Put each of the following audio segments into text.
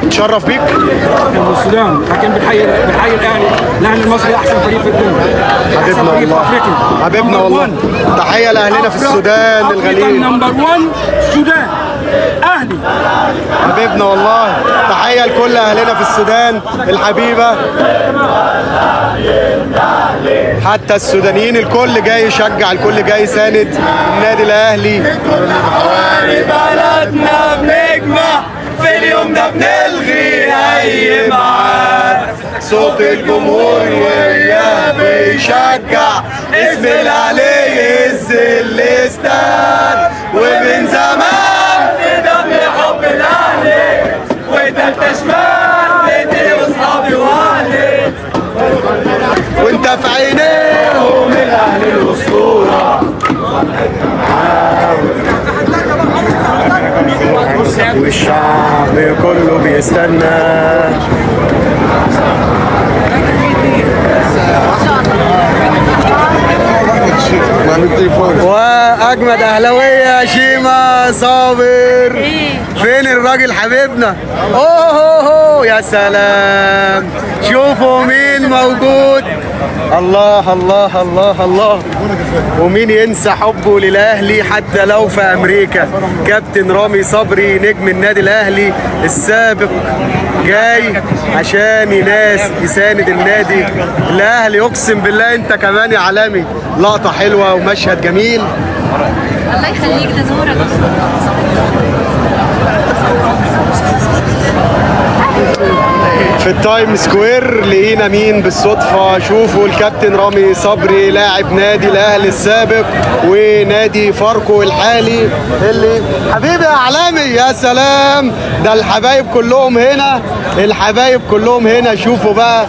اتشرف بيك. من السودان، لكن بنحيي الاهلي المصري احسن فريق في الدنيا. حبيبنا والله، حبيبنا والله. تحيه لاهلنا في السودان الغاليين. نمبر 1 السودان اهلي. حبيبنا والله، تحيه لكل اهلنا في السودان الحبيبه. حتى السودانيين الكل جاي يشجع، الكل جاي يساند النادي الاهلي. حواري بلدنا بنجمع في اليوم ده، بنلغي اي ميعاد. صوت الجمهور وياه بيشجع، اسم الاهلي يهز الاستاد. ومن زمان في دم حب الاهلي، وتالتة شمال بيتي واصحابي واهلي، وانت في عينيهم الاهلي الاسطوره. والشعب كله بيستنى. واجمد اهلاويه شيما صابر. فين الراجل حبيبنا؟ اوه يا سلام، شوفوا مين موجود. الله الله الله الله. ومين ينسى حبه للاهلي حتى لو في امريكا؟ كابتن رامي صبري نجم النادي الاهلي السابق جاي عشان يساند النادي الاهلي. اقسم بالله انت كمان يا عالمي، لقطه حلوه ومشهد جميل. الله يخليك، ده زورك. في التايم سكوير لقينا مين بالصدفة؟ شوفوا الكابتن رامي صبري لاعب نادي الأهلي السابق ونادي فاركو الحالي. اللي حبيبي يا عالمي، يا سلام، ده الحبايب كلهم هنا، الحبايب كلهم هنا. شوفوا بقى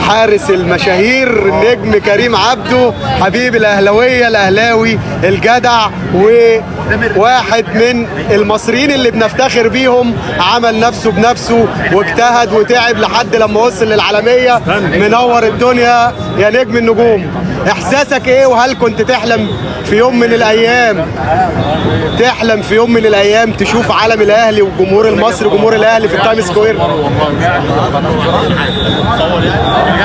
حارس المشاهير النجم كريم عبده، حبيب الأهلاوية الأهلاوي الجدع، وواحد من المصريين اللي بنفتخر بيهم. عمل نفسه بنفسه واجتهد وتعب لحد لما وصل للعالمية. منور الدنيا يا نجم النجوم. احساسك ايه؟ وهل كنت تحلم في يوم من الايام تشوف علم الاهلي والجمهور المصري جمهور الاهلي في التايم سكوير؟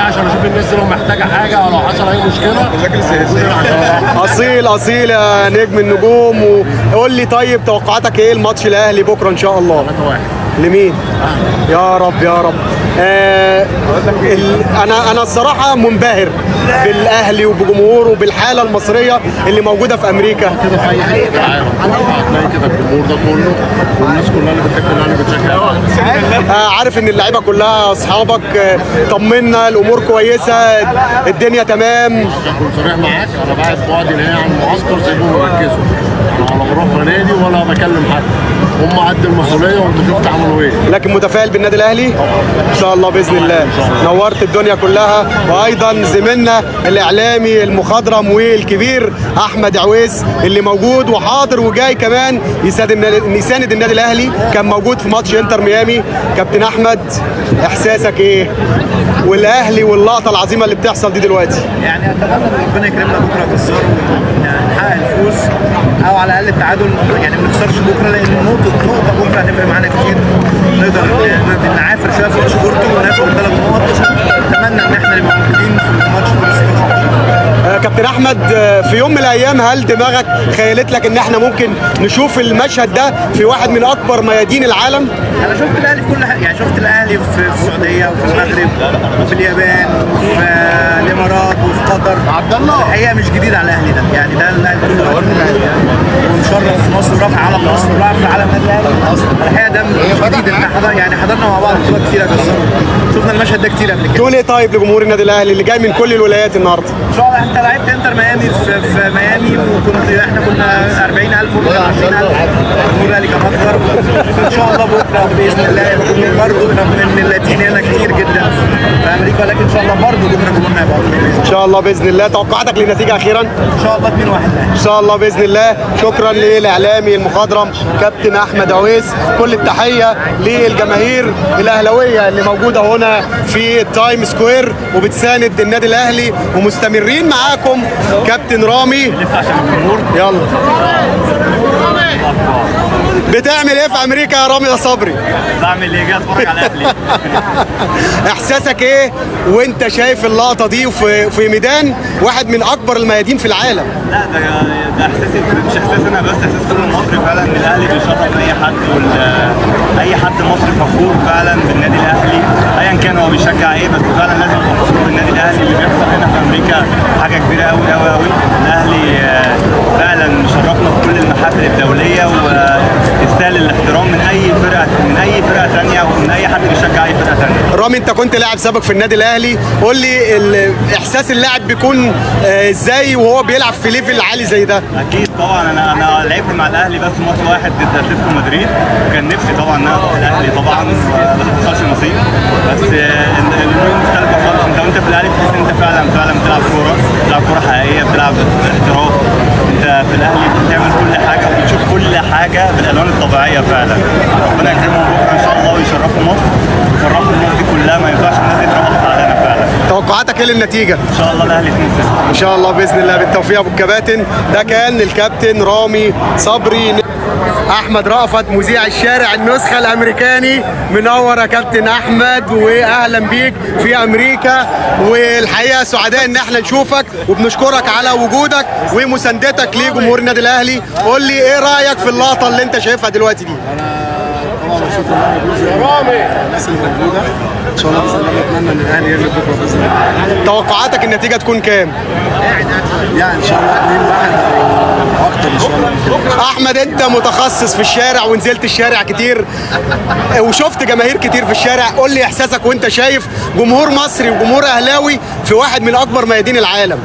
عشان اشوف الناس لو محتاجه حاجه او لو حصل اي مشكله. اصيل يا نجم النجوم. وقول لي طيب، توقعاتك ايه الماتش الاهلي بكره ان شاء الله؟ 3-1 لمين؟ يا رب يا رب. انا الصراحه منبهر بالاهلي وبجمهوره وبالحاله المصريه اللي موجوده في امريكا. كده في اي حته في العالم هتلاقي كده الجمهور ده كله والناس كلها اللي بتحب الاهلي بتشجعه. عارف ان اللعيبه كلها اصحابك. طمنا، الامور كويسه، الدنيا تمام. اكون صريح معاك، انا بعد بعدي اللي هي عن المعسكر سايبهم يركزوا. انا ولا بروح بنادي ولا بكلم حد، هم قد المسؤوليه وانت شفت عملوا ايه. لكن متفائل بالنادي الاهلي ان شاء الله باذن الله. نورت الدنيا كلها. وايضا زميلنا الاعلامي المخضرم والكبير احمد عويس اللي موجود وحاضر وجاي كمان يساند النادي الاهلي. كان موجود في ماتش انتر ميامي. كابتن احمد، احساسك ايه والاهلي واللقطه العظيمه اللي بتحصل دي دلوقتي؟ يعني اتمنى ان ربنا يكرمنا بكره كسار ونحقق الفوز او على الاقل التعادل، يعني ما نخسرش بكره، لان نقطه بكره هتفرق معانا كتير. نقدر نعافر شويه في ماتش بورتو وناخد 3 نقط. اتمنى ان احنا نبقى موجودين في الماتش ده. كابتن احمد، في يوم من الايام هل دماغك خيلت لك ان احنا ممكن نشوف المشهد ده في واحد من اكبر ميادين العالم؟ انا شفت الاهلي في كل حاجه، يعني شفت الاهلي في السعوديه وفي المغرب وفي اليابان وفي الامارات وفي قطر. الحقيقه مش جديد على الاهلي ده، يعني ده الاهلي كله ومشرف في مصر ورافع علم مصر ورافع علم النادي الاهلي. الحقيقه ده مش جديد، احنا يعني حضرنا مع بعض بطولات كتيره كسروا، شفنا المشهد ده كتير قبل كده. تقول ايه طيب لجمهور النادي الاهلي اللي جاي من كل الولايات النهارده؟ ان شاء الله. انت لعبت انتر ميامي في ميامي، وكنت احنا كنا 40,000 ولا 20,000. الجمهور الاهلي كان اكتر. اكتر. ان شاء الله بكره باذن الله برضه من اللاتين هنا كتير جدا في امريكا، ولكن ان شاء الله برضه بكره جمهورنا هيبقى اكتر. ان شاء الله باذن الله. توقعاتك للنتيجه اخيرا؟ ان شاء الله 2-1 ان شاء الله باذن الله. شكرا للاعلامي المخضرم كابتن احمد عويس. كل التحيه للجماهير الاهلاويه اللي موجوده هنا في التايم سكوير وبتساند النادي الاهلي، ومستمرين معاكم كابتن رامي. يلا بتعمل ايه في امريكا يا رامي يا صبري؟ بعمل ايه؟ جاي اتفرج على الاهلي. احساسك ايه وانت شايف اللقطه دي في ميدان واحد من اكبر الميادين في العالم؟ لا ده احساسي، مش احساس انا بس، احساس كل مصري فعلا ان الاهلي بيشرف اي حد، اي حد مصري فخور فعلا بالنادي الاهلي ايا كان هو بيشجع ايه، بس فعلا لازم يبقى فخور بالنادي الاهلي. اللي بيحصل هنا في امريكا حاجه كبيره قوي قوي قوي. الاهلي فعلا شرفنا في كل المحافل الدوليه ويستاهل الاحترام من اي فرقه ثانيه ومن اي حد بيشجع اي فرقه ثانيه. رامي انت كنت لاعب سابق في النادي الاهلي، قول لي احساس اللاعب بيكون ازاي وهو بيلعب في ليفل عالي زي ده؟ اكيد طبعا. انا لعبت مع الاهلي بس ماتش واحد ضد اتلتيكو مدريد، وكان نفسي طبعا ان انا اروح الاهلي طبعا، بس ما حصلش نصيب. بس الامور مختلفه خالص. انت في الاهلي بتحس ان انت فعلا بتلعب كوره حقيقيه، بتلعب باحتراف. انت في الاهلي بتعمل كل حاجه وبتشوف كل حاجه بالالوان الطبيعيه فعلا. ربنا يكرمهم بكره ان شاء الله ويشرفوا مصر ويفرحوا الناس دي كلها. ما ينفعش الناس دي تروح علينا فعلا. توقعاتك ايه للنتيجه؟ ان شاء الله الاهلي 2-0 ان شاء الله باذن الله. بالتوفيق ابو الكباتن. ده كان الكابتن رامي صبري. احمد رأفت مذيع الشارع النسخه الامريكاني. منور يا كابتن احمد واهلا بيك في امريكا، والحقيقه سعداء ان احنا نشوفك وبنشكرك على وجودك ومساندتك لجمهور النادي الاهلي. قول لي ايه رايك في اللقطه اللي انت شايفها دلوقتي دي؟ طبعا مبسوط الناس اللي موجوده. ان شاء الله باذن الله نتمنى ان الاهلي يغلب بكره باذن الله. توقعاتك النتيجه تكون كام؟ يعني ان شاء الله 2-1 او اكتر ان شاء الله. احمد انت متخصص في الشارع ونزلت الشارع كتير وشفت جماهير كتير في الشارع، قول لي احساسك وانت شايف جمهور مصري وجمهور اهلاوي في واحد من اكبر ميادين العالم.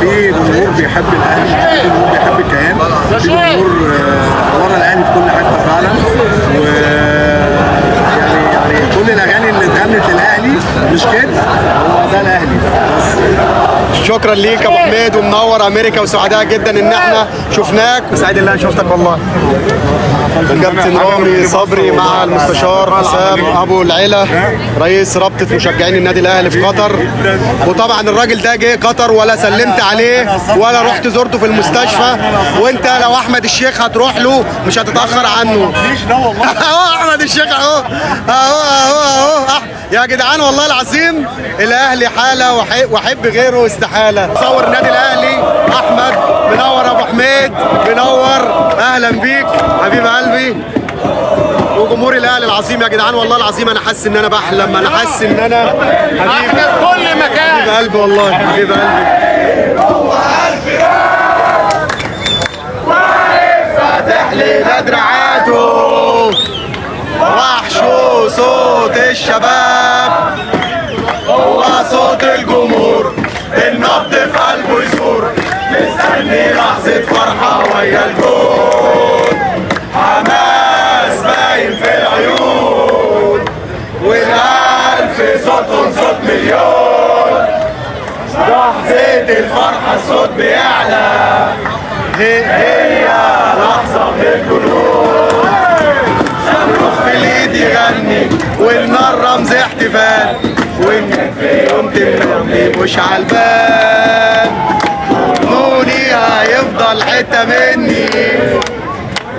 في جمهور بيحب الاهلي، في جمهور بيحب الكيان، في جمهور ورا الاهلي في كل حته فعلا. و يعني كل الاغاني اللي اتغنت للاهلي مش كده، هو ده الاهلي بس. شكرا ليك يا ابو حميد ومنور امريكا، وسعداء جدا ان احنا شفناك وسعيد ان انا شفتك والله. الكابتن رامي صبري مع المستشار حسام ابو العلا رئيس رابطه مشجعين النادي الاهلي في قطر. وطبعا الراجل ده جه قطر ولا سلمت عليه ولا رحت زرته في المستشفى، وانت لو احمد الشيخ هتروح له مش هتتاخر عنه. اهو احمد الشيخ اهو يا جدعان. والله العظيم الاهلي حاله وحب غيره استحاله. صور النادي الاهلي احمد. منور ابو حميد، منور. اهلا بيك حبيب قلبي وجمهور الاهلي العظيم يا جدعان. والله العظيم انا حاسس ان انا بحلم، انا حاسس ان انا حبيب كل مكان. حبيب قلبي والله، حبيب قلبي. واقف فاتح لنا دراعاته، وحشه صوت الشباب، هو صوت الجمهور، النبض في قلبه يزور، مستني لحظة فرحة ويا الجول، حماس باين في العيون، والألف صوتهم صوت مليون، لحظة الفرحة الصوت بيعلى، هي لحظة من الجنون، شمروخ في الإيد يغني والنار رمز احتفال، وإن كان في يوم تمني مش عالبال، نوني هيفضل حتة مني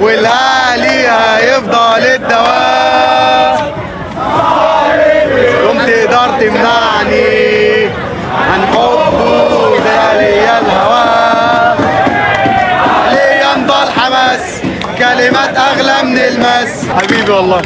والأهلي هيفضل الدواء، يوم تقدر تمنعني عن حبه ده ليا الهوى، عليا نضل حماس كلمات أغلى من الماس. حبيبي والله.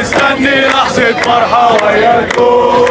مستني لحظة فرحة وياكم.